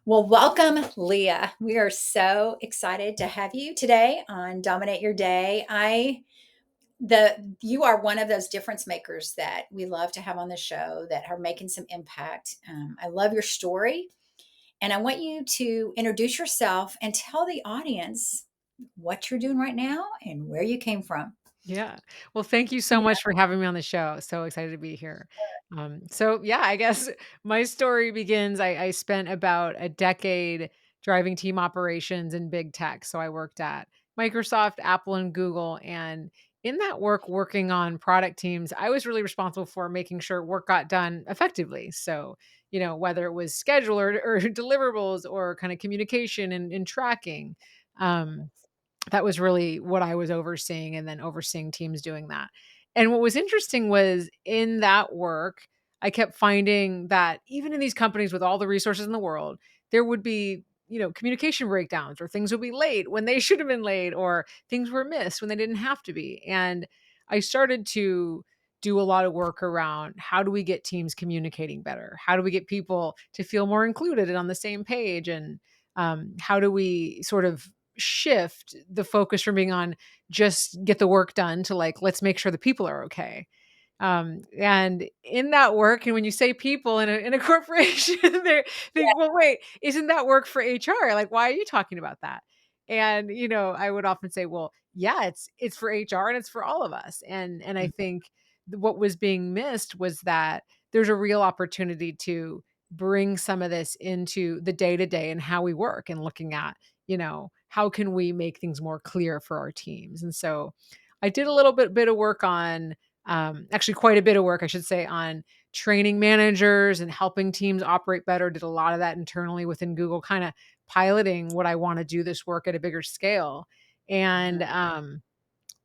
Well, welcome, Leah. We are so excited to have you today on Dominate Your Day. You are one of those difference makers that we love to have on the show that are making some impact. I love your story, and I want you to introduce yourself and tell the audience what you're doing right now and where you came from. Yeah. Well, thank you so much for having me on the show. So excited to be here. I guess my story begins. I spent about a decade driving team operations in big tech. So I worked at Microsoft, Apple, and Google. And in that work, working on product teams, I was really responsible for making sure work got done effectively. So, whether it was schedule or deliverables or kind of communication and tracking. Um, that was really what I was overseeing and then overseeing teams doing that. And what was interesting was in that work, I kept finding that even in these companies with all the resources in the world, there would be, communication breakdowns or things would be late when they should have been late or things were missed when they didn't have to be. And I started to do a lot of work around how do we get teams communicating better? How do we get people to feel more included and on the same page? And how do we sort of shift the focus from being on just get the work done to like let's make sure the people are okay. And in that work, and when you say people in a corporation, they think, well, wait, isn't that work for HR? Like, why are you talking about that? And I would often say, well, yeah, it's for HR and it's for all of us. And I think what was being missed was that there's a real opportunity to bring some of this into the day to day and how we work and looking at how can we make things more clear for our teams? And so I did a little bit of work on, actually quite a bit of work, I should say, on training managers and helping teams operate better. Did a lot of that internally within Google, kind of piloting what I want to do this work at a bigger scale. And Mhm.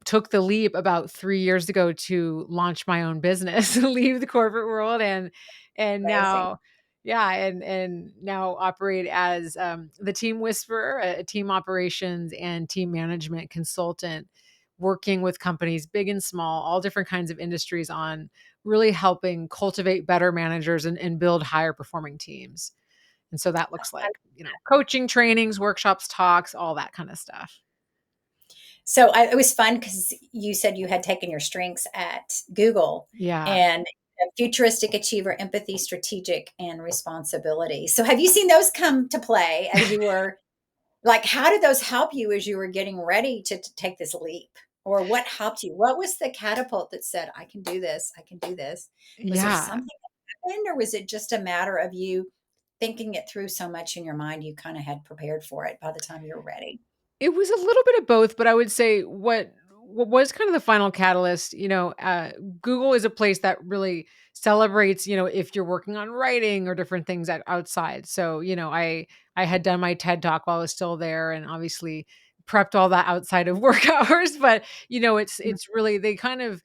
took the leap about 3 years ago to launch my own business, leave the corporate world, and Amazing. now and now operate as, the team whisperer, a team operations and team management consultant, working with companies big and small, all different kinds of industries on really helping cultivate better managers and build higher performing teams. And so that looks like, coaching, trainings, workshops, talks, all that kind of stuff. It was fun because you said you had taken your strengths at Google Yeah. and futuristic achiever, empathy, strategic, and responsibility. So have you seen those come to play as you were like, how did those help you as you were getting ready to take this leap? Or what helped you? What was the catapult that said, I can do this? I can do this? Was there Yeah. something that happened, or was it just a matter of you thinking it through so much in your mind you kind of had prepared for it by the time you were ready? It was a little bit of both, but I would say what was kind of the final catalyst, Google is a place that really celebrates, if you're working on writing or different things outside. So, I had done my TED Talk while I was still there and obviously prepped all that outside of work hours, but it's really they kind of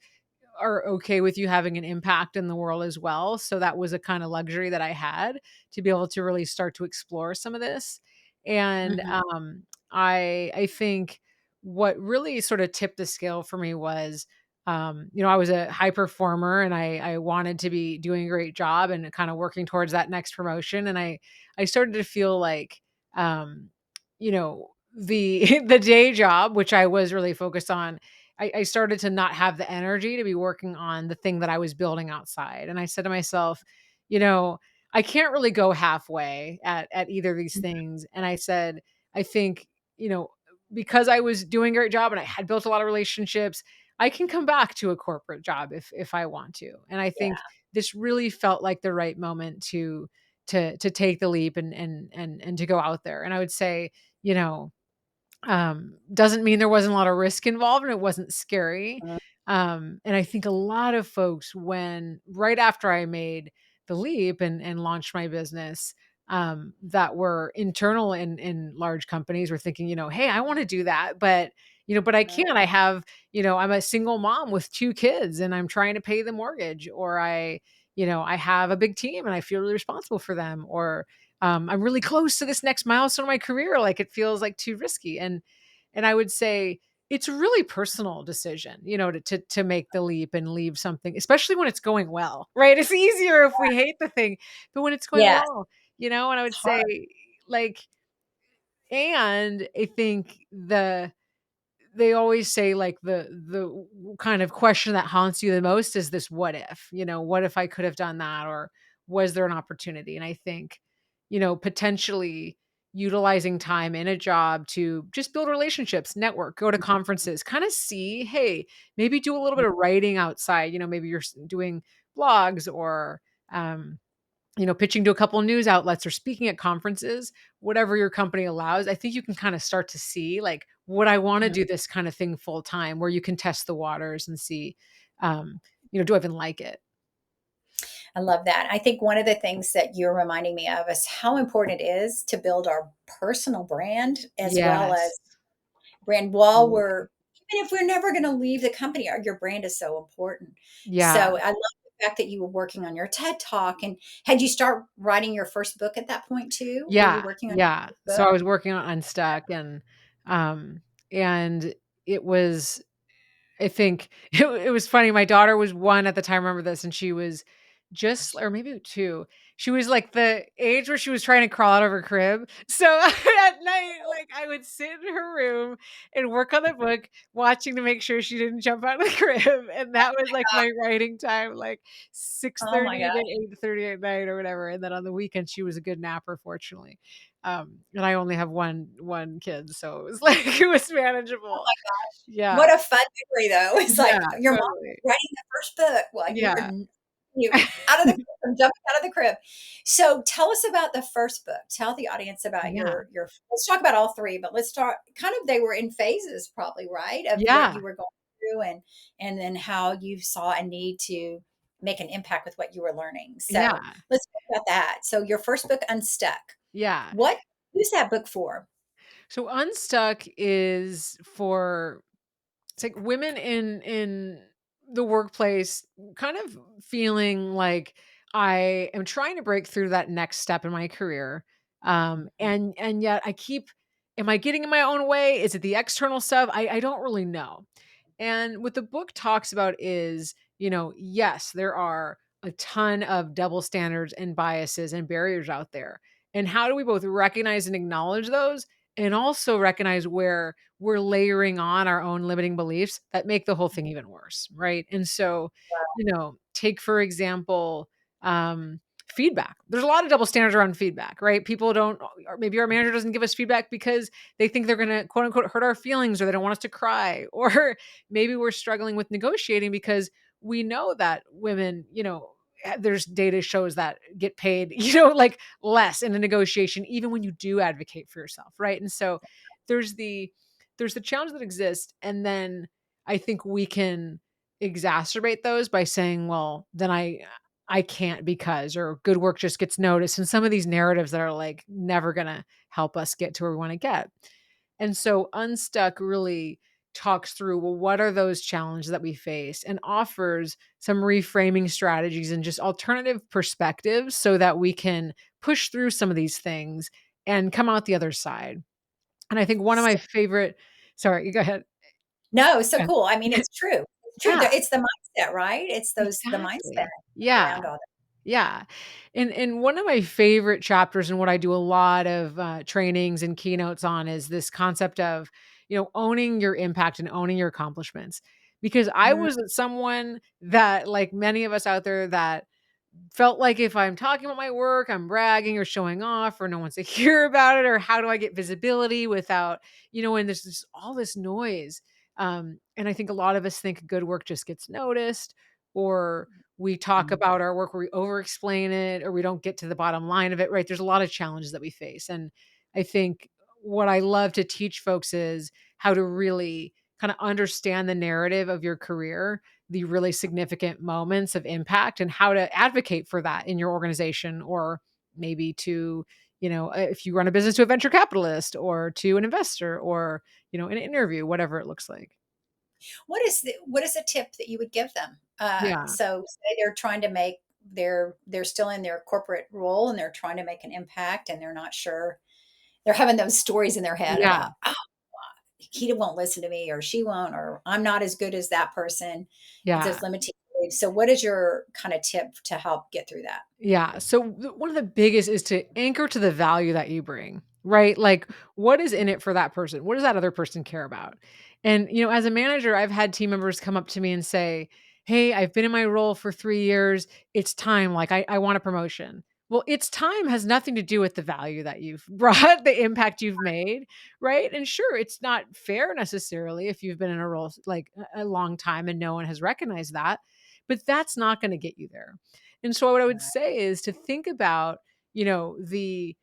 are okay with you having an impact in the world as well. So that was a kind of luxury that I had to be able to really start to explore some of this. And Mhm. I think what really sort of tipped the scale for me was, I was a high performer and I wanted to be doing a great job and kind of working towards that next promotion. And I started to feel like, the the day job, which I was really focused on, I started to not have the energy to be working on the thing that I was building outside. And I said to myself, you know, I can't really go halfway at either of these things. And I said, I think, because I was doing a great job and I had built a lot of relationships, I can come back to a corporate job if I want to. And I think Yeah. this really felt like the right moment to take the leap and to go out there. And I would say, you know, doesn't mean there wasn't a lot of risk involved and it wasn't scary. Mhm. And I think a lot of folks, when right after I made the leap and launched my business, that were internal in large companies were thinking, hey, I want to do that, but I can't. I have, I'm a single mom with two kids and I'm trying to pay the mortgage, or I have a big team and I feel really responsible for them, or I'm really close to this next milestone in my career. Like it feels like too risky. And I would say it's a really personal decision, to make the leap and leave something, especially when it's going well, right? It's easier if we hate the thing, but when it's going Yes, well, and I would it's say hard. like, and I think they always say, like, the kind of question that haunts you the most is this what if, what if I could have done that, or was there an opportunity? And I think, potentially utilizing time in a job to just build relationships, network, go to conferences, kind of see, hey, maybe do a little bit of writing outside, maybe you're doing blogs, or um pitching to a couple of news outlets or speaking at conferences, whatever your company allows. I think you can kind of start to see, like, would I want to Mhm. do this kind of thing full time, where you can test the waters and see, um, do I even like it? I love that. I think one of the things that you're reminding me of is how important it is to build our personal brand as well as Yes. brand while Totally. we're even if we're never going to leave the company, your brand is so important. Yeah. So I love the fact that you were working on your TED talk. And had you start writing your first book at that point too? Were you Yeah. working on Yeah. your first So book? I was working on Unstuck, um, and it was, I think it was funny. My daughter was 1 at the time, I remember this, and she was just, or maybe 2. She was, like, the age where she was trying to crawl out of her crib. So, at night, like, I would sit in her room and work on the book, watching to make sure she didn't jump out of the crib, and that was, like, my writing time, like, Oh my 6:30 to gosh. 8:30 at night or whatever, and then on the weekend, she was a good napper, fortunately. And I only have one kid, so it was, like, it was Oh manageable. my gosh. Yeah. What a fun memory though. It's Yeah, like your mom totally. writing the first book while you were Yeah. you out of the crib, jumping out of the crib. So tell us about the first book. Tell the audience about Yeah. your let's talk about all three, but let's start kind of they were in phases probably, right? Of what Yeah. you were going through and then how you saw a need to make an impact with what you were learning. So Yeah. let's talk about that. So your first book, Unstuck. Yeah. What who's that book for? So Unstuck is for, it's like women in the workplace kind of feeling like, I am trying to break through that next step in my career. And yet I keep, am I getting in my own way? Is it the external stuff? I don't really know. And what the book talks about is, yes, there are a ton of double standards and biases and barriers out there. And how do we both recognize and acknowledge those, and also recognize where we're layering on our own limiting beliefs that make the whole thing even worse, right? And so, take for example, um, feedback. There's a lot of double standards around feedback, right? People don't, or maybe our manager doesn't give us feedback because they think they're going to quote unquote hurt our feelings, or they don't want us to cry, or maybe we're struggling with negotiating because we know that women, there's data shows that get paid, like, less in a negotiation, even when you do advocate for yourself, right? And so there's the there's the challenge that exists, and then I think we can exacerbate those by saying, well, then I can't because, or good work just gets noticed, and some of these narratives that are, like, never gonna help us get to where we want to get. And so Unstuck really talks through, well, what are those challenges that we face, and offers some reframing strategies and just alternative perspectives so that we can push through some of these things and come out the other side. And I think one of my favorite, sorry, you go ahead. No, so Yeah. cool. I mean, it's true. It's true. Yeah, It's the mindset, right? It's those the mindset exactly. Yeah. around all that. Yeah. And one of my favorite chapters, and what I do a lot of trainings and keynotes on, is this concept of, owning your impact and owning your accomplishments. Because I Mm, was someone that, like many of us out there, that felt like if I'm talking about my work, I'm bragging or showing off, or no one's to hear about it, or how do I get visibility without, and there's just all this noise. And I think a lot of us think good work just gets noticed, or we talk mm. about our work where we over explain it, or we don't get to the bottom line of it, right? There's a lot of challenges that we face. And I think what I love to teach folks is how to really kind of understand the narrative of your career, the really significant moments of impact, and how to advocate for that in your organization, or maybe to, if you run a business, to a venture capitalist, or to an investor, or, an interview, whatever it looks like. What is a tip that you would give them? Yeah. So say they're trying to make they're still in their corporate role and they're trying to make an impact and they're not sure. They're having those stories in their head Yeah. about, "Oh, he won't listen to me or she won't or I'm not as good as that person." It's Yeah. those limiting So what is your kind of tip to help get through that? Yeah. So one of the biggest is to anchor to the value that you bring, right? Like, what is in it for that person? What does that other person care about? And, as a manager, I've had team members come up to me and say, "Hey, I've been in my role for 3 years. It's time. Like, I want a promotion." Well, it's time has nothing to do with the value that you've brought, the impact you've made, right? And sure, it's not fair necessarily if you've been in a role like a long time and no one has recognized that, but that's not going to get you there. And so what I would say is to think about, the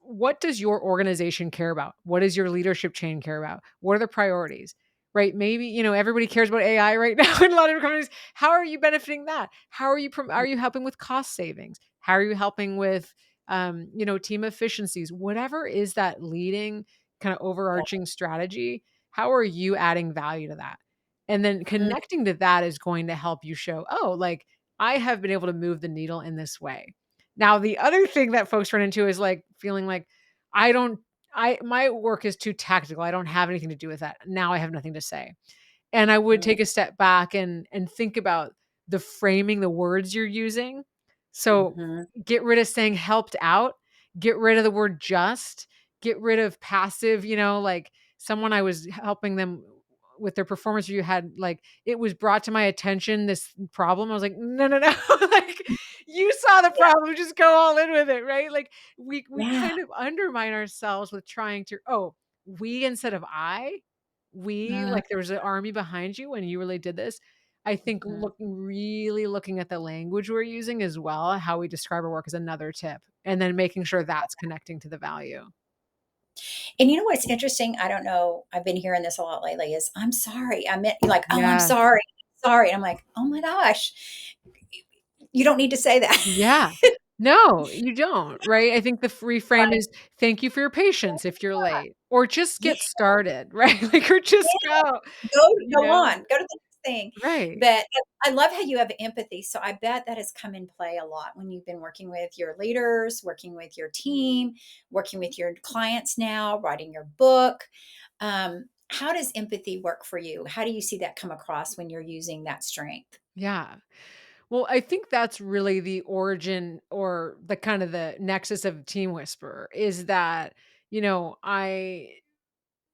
what does your organization care about? What does your leadership chain care about? What are the priorities? Right? Maybe, everybody cares about AI right now in a lot of companies. How are you benefiting that? How are are you helping with cost savings? How are you helping with team efficiencies? Whatever is that leading kind of overarching strategy, how are you adding value to that? And then Mhm, connecting to that is going to help you show, oh, like I have been able to move the needle in this way. Now, the other thing that folks run into is like feeling like I don't, my work is too tactical. I don't have anything to do with that. Now I have nothing to say. And I would mhm, take a step back and think about the framing, the words you're using. So mhm. get rid of saying helped out, get rid of the word just, get rid of passive, like someone I was helping them with their performance review had like it was brought to my attention this problem. I was like, no, no, no. Like you saw the Yeah, problem, just go all in with it, right? Like we yeah, kind of undermine ourselves with trying to, oh, we instead of I, we mhm, like there was an army behind you and you really did this. I think mhm. looking at the language we're using as well, how we describe our work is another tip. And then making sure that's connecting to the value. And you know what's interesting? I don't know, I've been hearing this a lot lately is, "I'm sorry." I meant like, "Oh, I'm Yeah. sorry, sorry." And I'm like, "Oh my gosh, you don't need to say that." Yeah. No, you don't, right? I think the reframe is thank you for your patience if you're late, or just Yeah. get started, right? Like, or just Yeah, go, go on, go to the next thing. right. But I love how you have empathy, so I bet that has come in play a lot when you've been working with your leaders, working with your team, working with your clients now, writing your book. How does empathy work for you? How do you see that come across when you're using that strength? Yeah. Well, I think that's really the origin or the kind of the nexus of Team Whisperer is that, you know, I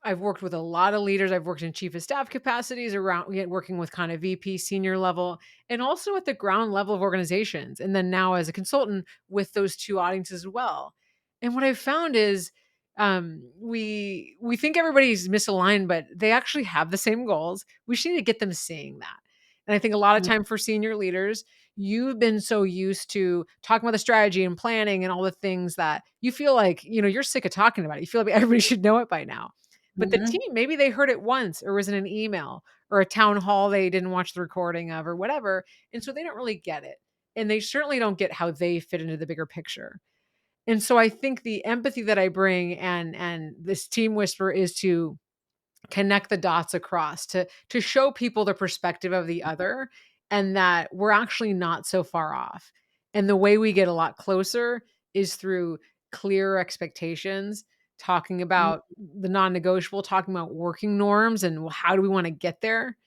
I've worked with a lot of leaders. I've worked in chief of staff capacities around working with kind of VP senior level and also at the ground level of organizations. And then now as a consultant with those two audiences as well. And what I've found is we think everybody's misaligned, but they actually have the same goals. We just need to get them seeing that. And I think a lot of Mm, time for senior leaders, you've been so used to talking about the strategy and planning and all the things that you feel like, you're sick of talking about it. You feel like everybody should know it by now, but the mhm, team, maybe they heard it once or was in an email or a town hall they didn't watch the recording of or whatever. And so they don't really get it. And they certainly don't get how they fit into the bigger picture. And so I think the empathy that I bring and this team whisper is to connect the dots across to show people the perspective of the other and that we're actually not so far off. And the way we get a lot closer is through clear expectations, talking mm, about the non-negotiable, talking about working norms and how do we want to get there.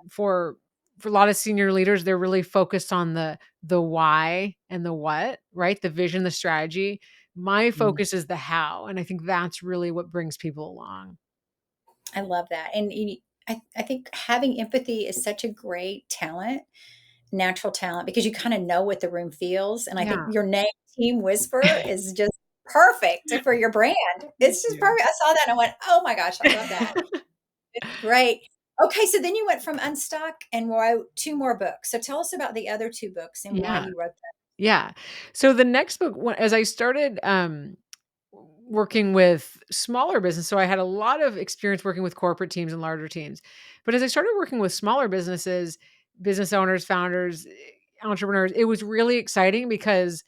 For a lot of senior leaders, they're really focused on the why and the what, right? The vision, the strategy. My mm. focus is the how, and I think that's really what brings people along. I love that. And I think having empathy is such a great talent, natural talent, because you kind of know what the room feels. And I think Yeah. your name, Team Whisper, is just perfect for your brand. Thank It's just you. perfect. I saw that and I went, oh my gosh, I love that. It's great. Okay, so then you went from Unstuck and wrote two more books. So tell us about the other two books and why Yeah, you wrote them. yeah. So the next book, as I started, working with smaller business, so I had a lot of experience working with corporate teams and larger teams. But as I started working with smaller businesses, business owners, founders, entrepreneurs, it was really exciting because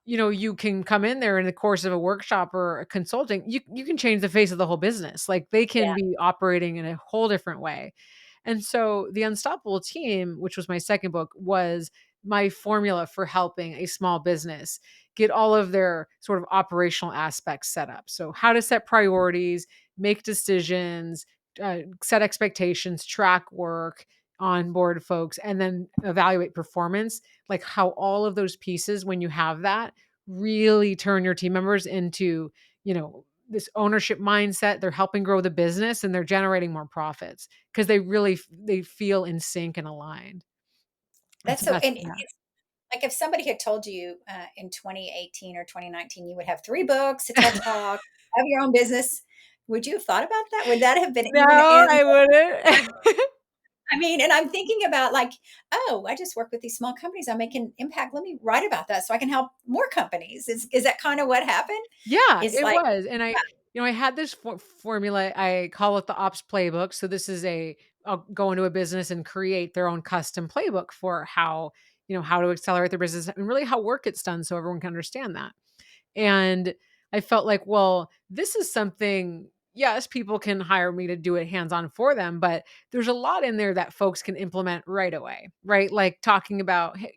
you can come in there in the course of a workshop or a consulting, you can change the face of the whole business. Like they can Yeah. be operating in a whole different way. And so the Unstoppable team, which was my second book, was my formula for helping a small business get all of their sort of operational aspects set up. So how to set priorities, make decisions, set expectations, track work, onboard folks, and then evaluate performance, like how all of those pieces, when you have that, really turn your team members into, this ownership mindset. They're helping grow the business and they're generating more profits because they feel in sync and aligned. And That's so so, that's and yeah. it's like if somebody had told you in 2018 or 2019 you would have 3 books, a TED Talk, have your own business, would you have thought about that? Would that have been even No, in? I wouldn't. I mean, and I'm thinking about like, oh, I just work with these small companies. I'm making impact. Let me write about that so I can help more companies. Is that kind of what happened? Yeah, It's it like, was, and I had this formula, I call it the ops playbook, so this is I'll go into a business and create their own custom playbook for how to accelerate their business and really how work gets done so everyone can understand that. And I felt like, well, this is something, yes, people can hire me to do it hands on for them, but there's a lot in there that folks can implement right away, right? Like talking about, hey,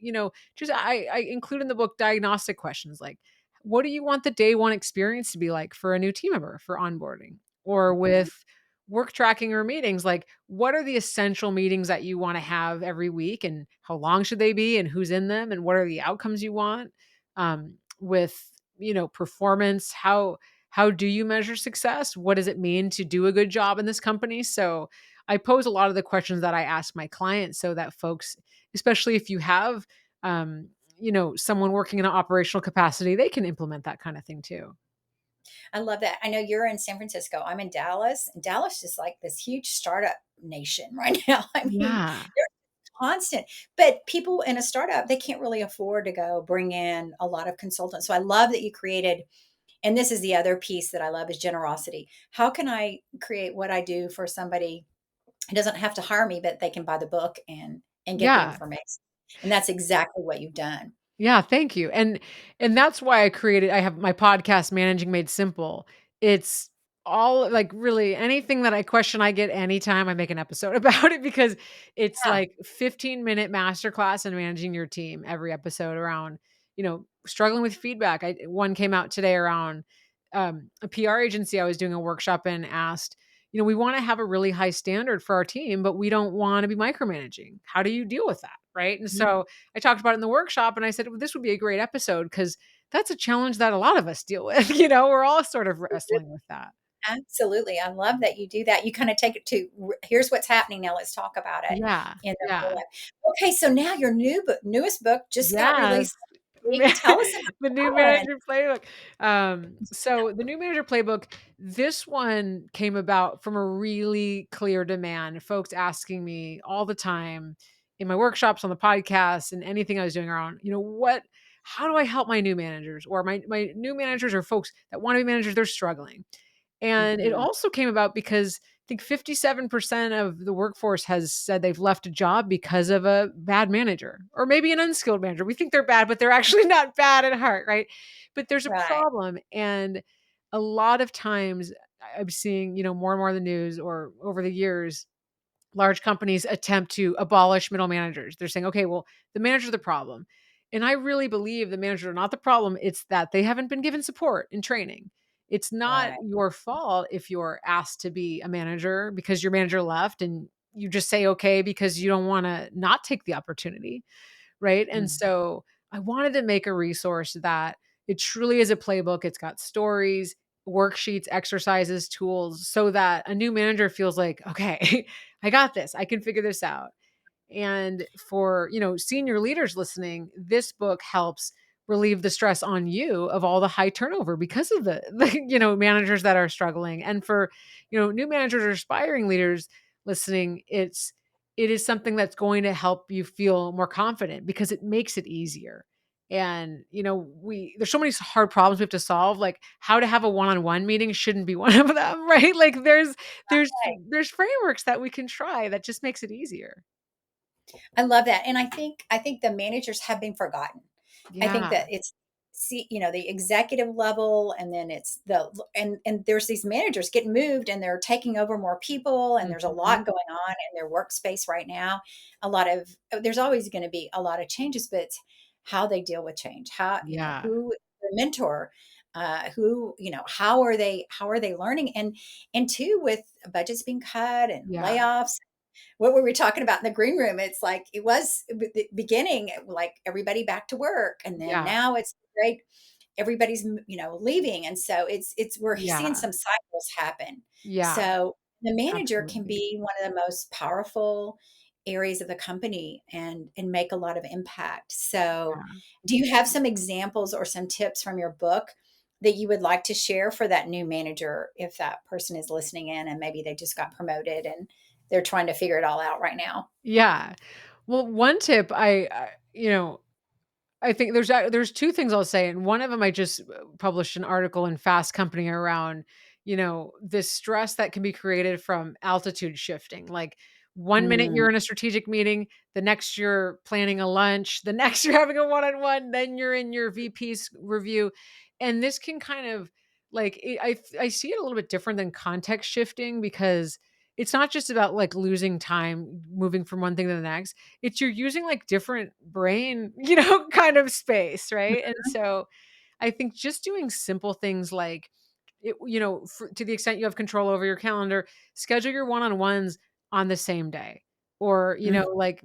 just I include in the book diagnostic questions like, what do you want the day one experience to be like for a new team member for onboarding? Or mhm, with work tracking or meetings, like what are the essential meetings that you want to have every week and how long should they be and who's in them and what are the outcomes you want? With performance, how do you measure success? What does it mean to do a good job in this company? So I pose a lot of the questions that I ask my clients so that folks, especially if you have someone working in an operational capacity, they can implement that kind of thing too. I love that. I know you're in San Francisco. I'm in Dallas, and Dallas is like this huge startup nation right now. I mean, Yeah. they're constant, but people in a startup, they can't really afford to go bring in a lot of consultants. So I love that you created, and this is the other piece that I love is generosity. How can I create what I do for somebody who doesn't have to hire me, but they can buy the book and get the Yeah. information? And that's exactly what you've done. Yeah, thank you. And that's why I have my podcast Managing Made Simple. It's all like really anything that I question I get anytime I make an episode about it because it's Yeah. like 15-minute masterclass in managing your team every episode around, struggling with feedback. One came out today around a PR agency I was doing a workshop in asked, we want to have a really high standard for our team, but we don't want to be micromanaging. How do you deal with that? Right. And Mhm. so I talked about it in the workshop and I said, well, this would be a great episode because that's a challenge that a lot of us deal with. We're all sort of wrestling with that. Absolutely. I love that you do that. You kind of take it to here's what's happening now. Let's talk about it Yeah. in the real Yeah. life. Okay, so now your newest book just got Yes. released last week. Tell us about The new that one. manager playbook. So the new manager playbook, this one came about from a really clear demand. Folks asking me all the time in my workshops, on the podcast, and anything I was doing around, how do I help my new managers or my new managers or folks that want to be managers, they're struggling. And it Mhm. also came about because I think 57% of the workforce has said they've left a job because of a bad manager or maybe an unskilled manager. We think they're bad, but they're actually not bad at heart, right? But there's a Right. problem. And a lot of times I'm seeing, more and more in the news or over the years, large companies attempt to abolish middle managers. They're saying, okay, well, the manager's the problem. And I really believe the managers are not the problem. It's that they haven't been given support and training. It's not Right. your fault if you're asked to be a manager because your manager left and you just say okay because you don't want to not take the opportunity. Right. And Mhm. so I wanted to make a resource that it truly is a playbook. It's got stories, worksheets, exercises, tools, so that a new manager feels like, okay, I got this. I can figure this out. And for, senior leaders listening, this book helps relieve the stress on you of all the high turnover because of the managers that are struggling. And for, new managers or aspiring leaders listening, it is something that's going to help you feel more confident because it makes it easier. And, there's so many hard problems we have to solve, like how to have a one-on-one meeting shouldn't be one of them, right? Like there's Right. there's frameworks that we can try that just makes it easier. I love that, and I think the managers have been forgotten. I think Yeah. that it's the executive level, and then it's and there's these managers getting moved, and they're taking over more people, and there's a lot Mhm. going on in their workspace right now. A lot of there's always going to be a lot of changes, but it's how they deal with change, how Yeah. who their mentor, who how are they learning, and two with budgets being cut and Yeah. layoffs. what we were talking about in the green room, it's like it was the beginning, like everybody back to work, and then Yeah. now it's great. Everybody's leaving, and so it's we're seeing Yeah. some cycles happen. Yeah. So the manager can Absolutely. be one of the most powerful areas of the company and make a lot of impact. So, Yeah. do you have some examples or some tips from your book that you would like to share for that new manager if that person is listening in and maybe they just got promoted and they're trying to figure it all out right now? Yeah. Well, one tip I think there's 2 things I'll say, and one of them I just, published an article in Fast Company around, this stress that can be created from altitude shifting. Like, one minute Mm, you're in a strategic meeting, the next you're planning a lunch, the next you're having a one-on-one, then you're in your VP's review, and this can kind of like, I see it a little bit different than context shifting because it's not just about, like, losing time moving from one thing to the next. It's you're using, like, different brain, kind of space, right? And so, I think just doing simple things like, to the extent you have control over your calendar, schedule your one-on-ones on the same day, or, mm, like,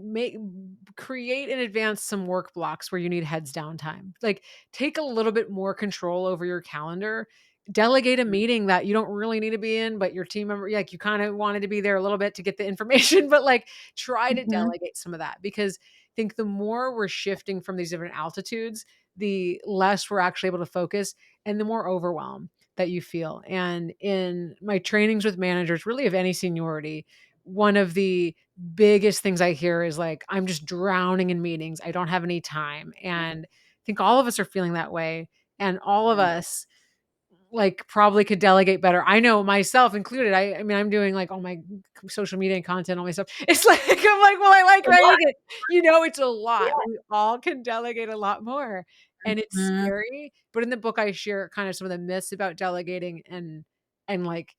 create in advance some work blocks where you need heads down time. Like, take a little bit more control over your calendar. Delegate a mm, meeting that you don't really need to be in, but your team member, like, you kind of wanted to be there a little bit to get the information, but, like, try to mhm, delegate some of that, because I think the more we're shifting from these different altitudes, the less we're actually able to focus and the more overwhelm that you feel. And in my trainings with managers, really of any seniority, one of the biggest things I hear is like, I'm just drowning in meetings. I don't have any time. And I think all of us are feeling that way. And all of mm. us, like, probably could delegate better. I know myself included. I mean, I'm doing, like, all my social media and content, all my stuff. It's like, I'm like, "Well, I like A lot. writing it." It's a lot. We all can delegate a lot more, and it's Mhm. scary, but in the book, I share kind of some of the myths about delegating and, like,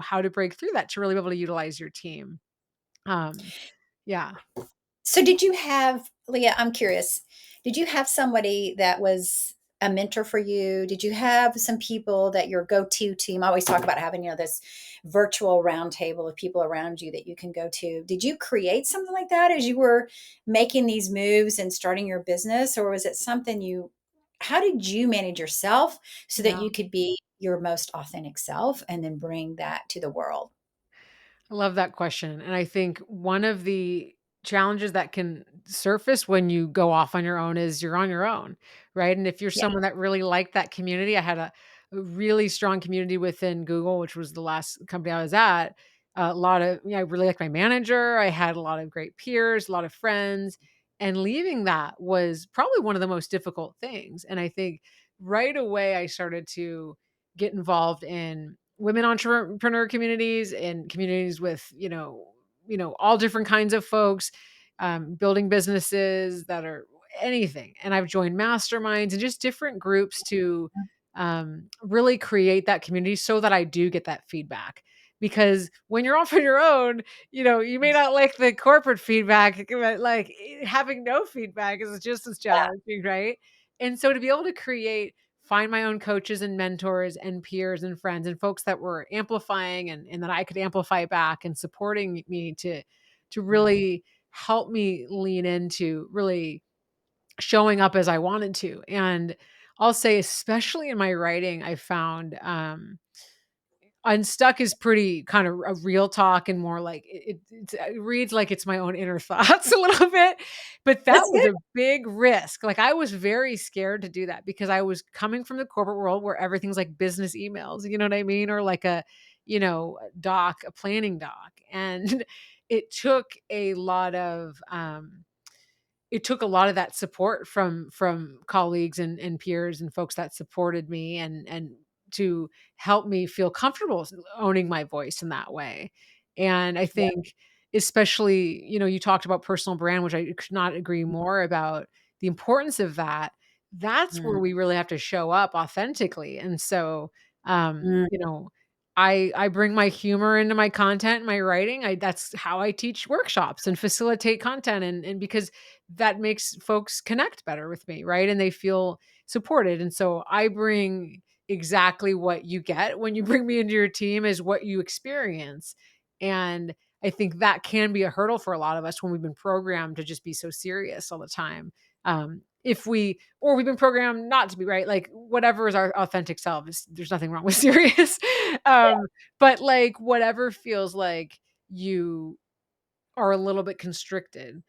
how to break through that to really be able to utilize your team. Um, yeah. So did you have Leah, I'm curious, did you have somebody that was a mentor for you? Did you have some people that your go-to team? I always talk about having, this virtual roundtable of people around you that you can go to. Did you create something like that as you were making these moves and starting your business? Or was it something how did you manage yourself so that Yeah. you could be your most authentic self and then bring that to the world? I love that question. And I think one of the challenges that can surface when you go off on your own is you're on your own, right? And if you're Yeah. someone that really liked that community, I had a really strong community within Google, which was the last company I was at. A lot of, I really liked my manager. I had a lot of great peers, a lot of friends. And leaving that was probably one of the most difficult things. And I think right away I started to get involved in women entrepreneur communities and communities with, all different kinds of folks, building businesses that are anything. And I've joined masterminds and just different groups to really create that community so that I do get that feedback. Because when you're off on your own, you may not like the corporate feedback, but like, having no feedback is just as Yeah. challenging, right? And so to be able to find my own coaches and mentors and peers and friends and folks that were amplifying and that I could amplify back and supporting me to really help me lean into really showing up as I wanted to. And I'll say, especially in my writing, I found Unstuck is pretty kind of a real talk and more like it reads like it's my own inner thoughts a little bit, but that That's was good. a big risk. Like, I was very scared to do that because I was coming from the corporate world where everything's like business emails, you know what I mean? Or like a planning doc. And it took a lot of that support from colleagues and peers and folks that supported me and to help me feel comfortable owning my voice in that way. And I Yeah. think especially, you talked about personal brand, which I could not agree more about the importance of that. That's Mm, where we really have to show up authentically. And so, mm, I bring my humor into my content, my writing. That's how I teach workshops and facilitate content, and because that makes folks connect better with me, right? And they feel supported. And so I bring exactly what you get when you bring me into your team is what you experience. And I think that can be a hurdle for a lot of us when we've been programmed to just be so serious all the time. If we or we've been programmed not to be, right? Like whatever is our authentic self is there's nothing wrong with serious. Yeah. But like whatever feels like you are a little bit constricted.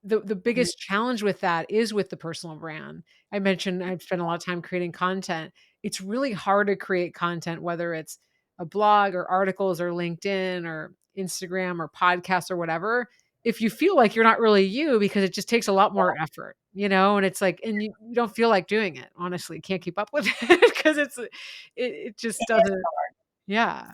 The Mhm. biggest challenge with that is with the personal brand. I mentioned I've spent a lot of time creating content. It's really hard to create content, whether it's a blog or articles or LinkedIn or Instagram or podcasts or whatever, if you feel like you're not really you because it just takes a lot more effort, and it's like, and you don't feel like doing it, honestly, can't keep up with it because it just doesn't. Yeah.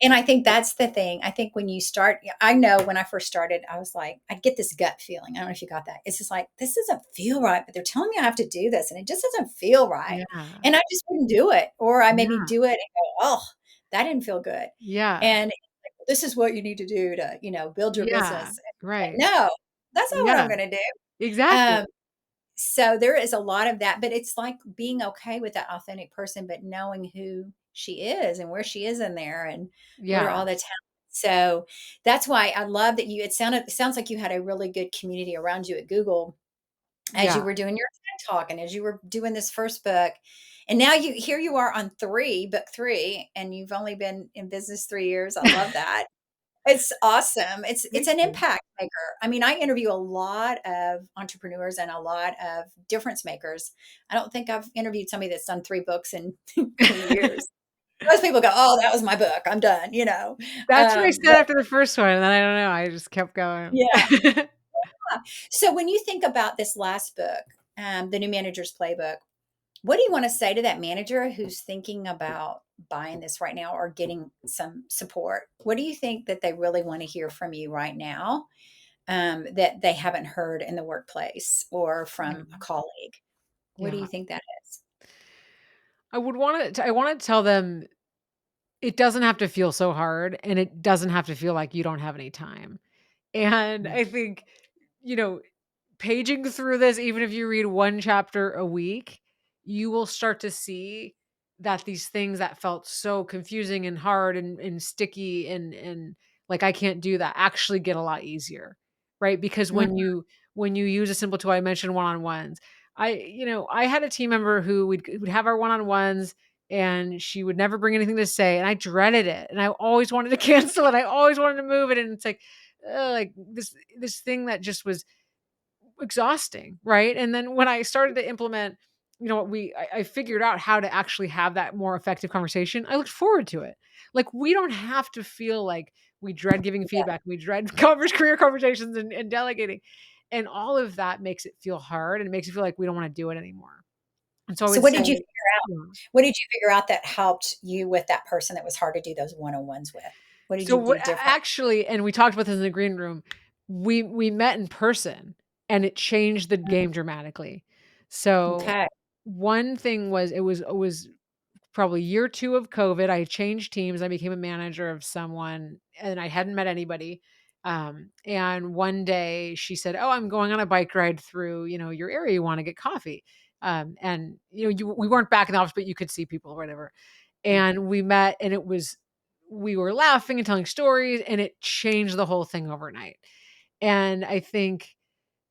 And I think that's the thing. I think when you start, yeah, I know when I first started, I was like, I get this gut feeling. I don't know if you got that. It's just like, this doesn't feel right, but they're telling me I have to do this and it just doesn't feel right. Yeah. And I just wouldn't do it. Or I maybe Yeah. do it and go, oh, that didn't feel good. Yeah. And this is what you need to do to, build your Yeah. business. Right. No, that's not what Yeah. I'm going to do. Exactly. Um, so there is a lot of that, but it's like being okay with that authentic person, but knowing who she is and where she is in there and what are Yeah. all the talents. So that's why I love that it sounds like you had a really good community around you at Google as you Yeah. were doing your TED talk and as you were doing this first book. And now here you are on book three, and you've only been in business 3 years. I love that. It's awesome. It's Thank an you. impact maker. I mean, I interview a lot of entrepreneurs and a lot of difference makers. I don't think I've interviewed somebody that's done 3 books in 3 years. Most people go, "Oh, that was my book. I'm done," you know? That's what I said But after the first one, and then I don't know, I just kept going. yeah. So when you think about this last book, The New Manager's Playbook, what do you wanna say to that manager who's thinking about buying this right now or getting some support? What do you think that they really wanna hear from you right now, that they haven't heard in the workplace or Yeah, from a colleague? What do yeah. you think that is? I wanna tell them it doesn't have to feel so hard, and it doesn't have to feel like you don't have any time. And Mm, I think, you know, paging through this, even if you read 1 chapter a week, you will start to see that these things that felt so confusing and hard and sticky and like, "I can't do that," actually get a lot easier, right? Because mhm, when you use a simple tool, I mentioned one-on-ones. I had a team member who would have our one-on-ones, and she would never bring anything to say, and I dreaded it, and I always wanted to cancel it, I always wanted to move it, and it's like this thing that just was exhausting, right? And then when I started to implement, I figured out how to actually have that more effective conversation. I looked forward to it. Like we don't have to feel like we dread giving yeah. feedback, we dread career conversations and delegating. And all of that makes it feel hard and it makes it feel like we don't want to do it anymore. And so I So would say, yeah. what did you figure out that helped you with that person that was hard to do those one-on-ones with? What did So you what do different? actually, and we talked about this in the green room, we met in person and it changed the game dramatically. So Okay. one thing was it was probably year 2 of COVID. I changed teams. I became a manager of someone and I hadn't met anybody. And one day she said, "Oh, I'm going on a bike ride through, your area. You want to get coffee?" And we weren't back in the office, but you could see people or whatever. And we met and we were laughing and telling stories and it changed the whole thing overnight. And I think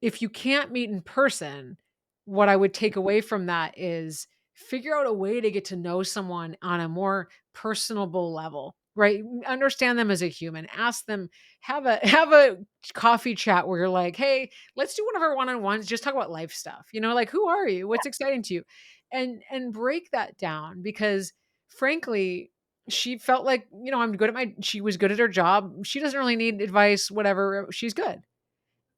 if you can't meet in person, what I would take away from that is figure out a way to get to know someone on a more personable level, right? Understand them as a human. Ask them, have a coffee chat where you're like, "Hey, let's do one of our one-on-ones, just talk about life stuff." Like, "Who are you? What's exciting to you?" And break that down because frankly, she felt like, she was good at her job. She doesn't really need advice, whatever. She's good.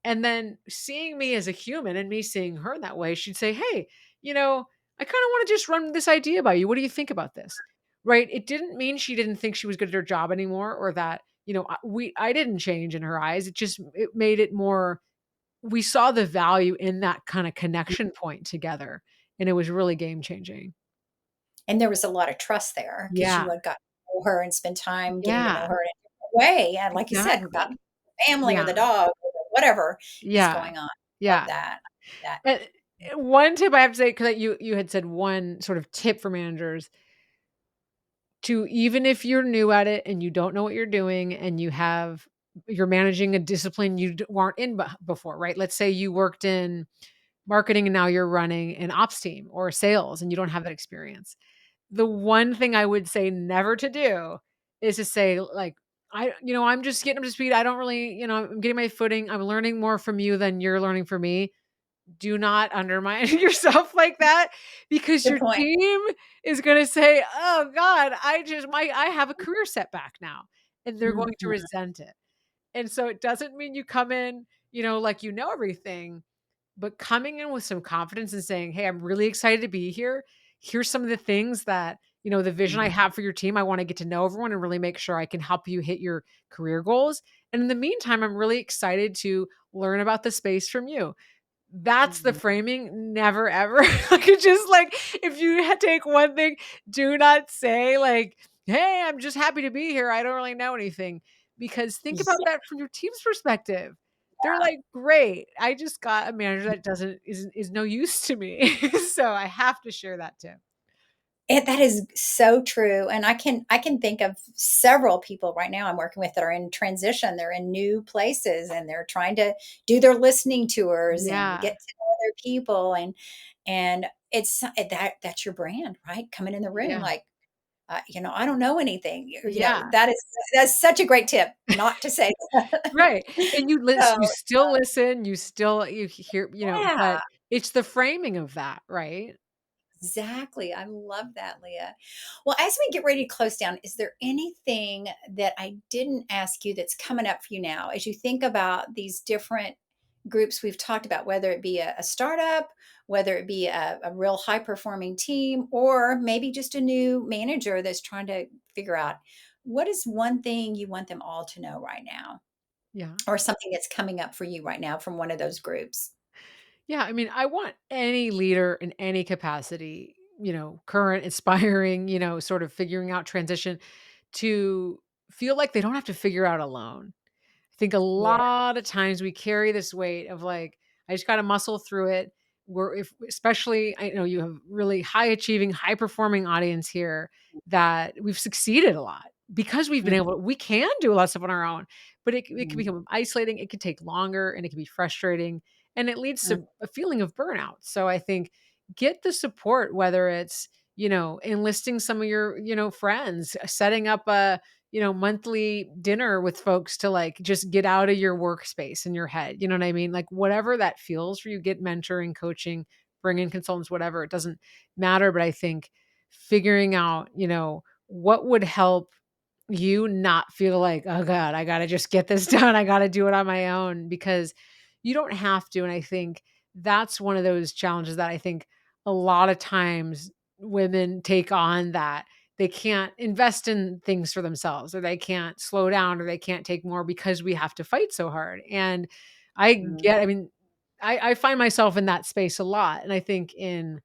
And then seeing me as a human and me seeing her in that way, she'd say, "Hey, I kind of want to just run this idea by you. What do you think about this?" Right? It didn't mean she didn't think she was good at her job anymore or that, I didn't change in her eyes. It made it more we saw the value in that kind of connection point together and it was really game changing. And there was a lot of trust there because Yeah. you had got to know her and spend time getting to know Yeah. her in a different way. And like you said, about Exactly. the family or Yeah. the dog or whatever is Yeah. going on. Love Yeah. that. That. And one tip I have to say, because you had said one sort of tip for managers to even if you're new at it and you don't know what you're doing and you have you're managing a discipline you weren't in before, right? Let's say you worked in marketing and now you're running an ops team or sales and you don't have that experience. The one thing I would say never to do is to say like, I'm just getting up to speed. I don't really, I'm getting my footing. I'm learning more from you than you're learning from me. Do not undermine yourself like that, because Good your point. team is going to say, "Oh God, I have a career setback now," and they're going to Mhm. resent it. And so it doesn't mean you come in, like you know everything, but coming in with some confidence and saying, "Hey, I'm really excited to be here. Here's some of the things that, the vision I Mhm. have for your team. I want to get to know everyone and really make sure I can help you hit your career goals. And in the meantime, I'm really excited to learn about the space from you." That's the Mhm. framing. Never ever. Like, it's just like, if you take one thing, do not say like, "Hey, I'm just happy to be here. I don't really know anything." Because think about Yeah. that from your team's perspective. They're like, "Great. I just got a manager that doesn't is no use to me." So I have to share that too. That is so true, and I can think of several people right now I'm working with that are in transition. They're in new places, and they're trying to do their listening tours and Yeah. get to know other people, and it's that's your brand, right? Coming in the room Yeah. like, I don't know anything. Yeah. That's such a great tip not to say that. Right. And So, you still listen, you hear, yeah. but it's the framing of that, right? Exactly. I love that, Leah. Well, as we get ready to close down, is there anything that I didn't ask you that's coming up for you now as you think about these different groups we've talked about, whether it be a startup, whether it be a real high performing team, or maybe just a new manager that's trying to figure out what is one thing you want them all to know right now, Yeah. or something that's coming up for you right now from one of those groups? Yeah, I mean, I want any leader in any capacity, current, inspiring, sort of figuring out transition, to feel like they don't have to figure out alone. I think a Yeah. lot of times we carry this weight of like, I just got to muscle through it. We're, if especially, I know you have really high achieving, high performing audience here, that we've succeeded a lot because we've been able to, we can do a lot of stuff on our own, but it can Mhm. become isolating. It can take longer and it can be frustrating, and it leads Mhm. to a feeling of burnout. So I think get the support, whether it's, enlisting some of your, friends, setting up a, monthly dinner with folks to like just get out of your workspace in your head. You know what I mean? Like whatever that feels for you, get mentoring, coaching, bring in consultants, whatever. It doesn't matter. But I think figuring out, what would help you not feel like, oh God, I gotta just get this done. I gotta do it on my own, because you don't have to. And I think that's one of those challenges that I think a lot of times women take on, that they can't invest in things for themselves, or they can't slow down, or they can't take more because we have to fight so hard. And Mhm. I mean, I find myself in that space a lot. And I think in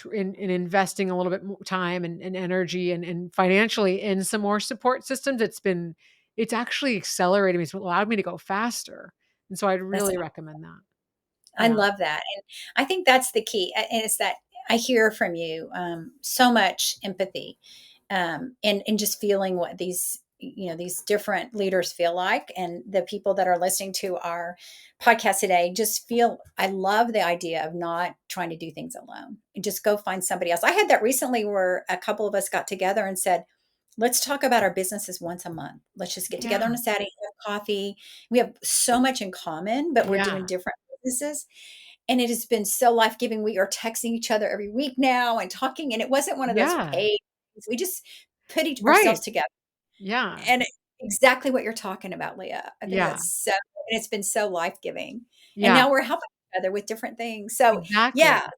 investing a little bit more time and energy and financially in some more support systems, it's actually accelerated me. It's allowed me to go faster. And so I'd That's really recommend that. I Yeah. love that, and I think that's the key, is that I hear from you, so much empathy, and just feeling what these different leaders feel like, and the people that are listening to our podcast today just feel I love the idea of not trying to do things alone, and just go find somebody else. I had that recently where a couple of us got together and said, "Let's talk about our businesses once a month. Let's just get together on Yeah. a Saturday, have coffee." We have so much in common, but we're doing Yeah. different businesses. And it has been so life-giving. We are texting each other every week now and talking, and it wasn't one of those Yeah. paid. We just put ourselves Right. together. Yeah. And exactly what you're talking about, Leah. I think Yeah. that's so and it's been so life-giving. And Yeah. now we're helping each other with different things. So, Exactly. yeah,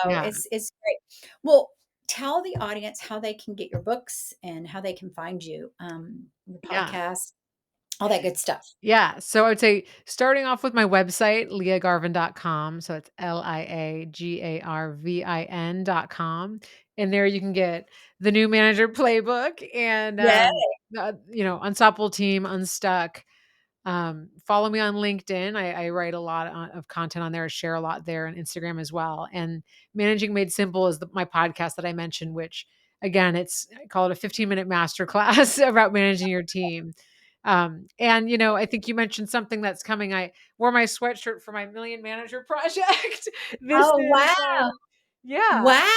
no, Yeah. it's great. Well, tell the audience how they can get your books and how they can find you, your Yeah. podcast, all that good stuff. Yeah. So I would say starting off with my website, liagarvin.com. So it's liagarvin.com. And there you can get the new manager playbook and, Yeah. Unstoppable Team, Unstuck. Follow me on LinkedIn. I write a lot of content on there, share a lot there, and Instagram as well. And Managing Made Simple is my podcast that I mentioned, which again, I call it a 15-minute masterclass about managing your team. And, I think you mentioned something that's coming. I wore my sweatshirt for my Million Manager project. This Oh, is, wow. yeah. Wow.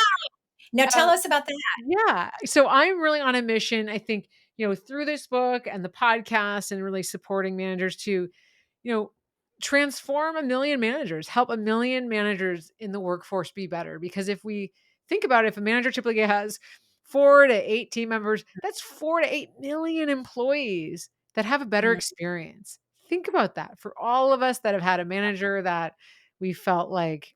Now tell Um, us about that. yeah. So I'm really on a mission, I think, through this book and the podcast and really supporting managers to, you know, transform a million managers, help a million managers in the workforce be better. Because if we think about it, if a manager typically has 4 to 8 team members, that's 4 to 8 million employees that have a better Mm, experience. Think about that for all of us that have had a manager that we felt like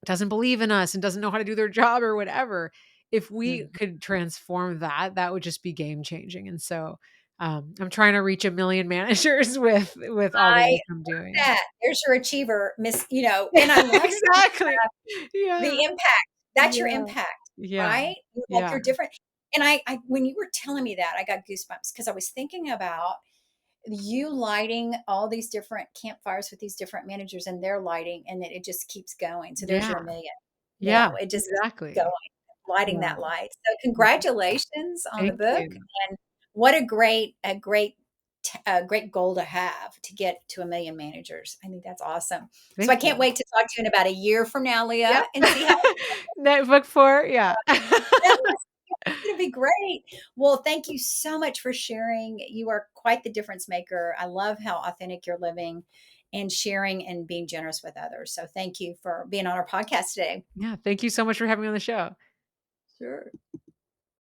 doesn't believe in us and doesn't know how to do their job or whatever. If we mhm. could transform that, that would just be game changing. And so I'm trying to reach a million managers with all the I work I'm doing. that. There's your achiever, miss, and I love seeing Exactly. Yeah. the impact. That's your Yeah. impact, Yeah. right? Like, Yeah. you're different. And I when you were telling me that, I got goosebumps because I was thinking about you lighting all these different campfires with these different managers and their lighting, and it just keeps going. So there's Yeah. your 1,000,000. Yeah. It just keeps going, Exactly. lighting Yeah. that light. So Yeah. congratulations on the Thank book, you. and what a great goal to have to get to 1,000,000 managers. I think that's awesome. So I Thank can't you. wait to talk to you in about a year from now, Yep. Leah, and see how Notebook 4. Yeah. yes, it's gonna be great. Well, thank you so much for sharing. You are quite the difference maker. I love how authentic you're living and sharing and being generous with others. So thank you for being on our podcast today. Yeah. Thank you so much for having me on the show. Sure.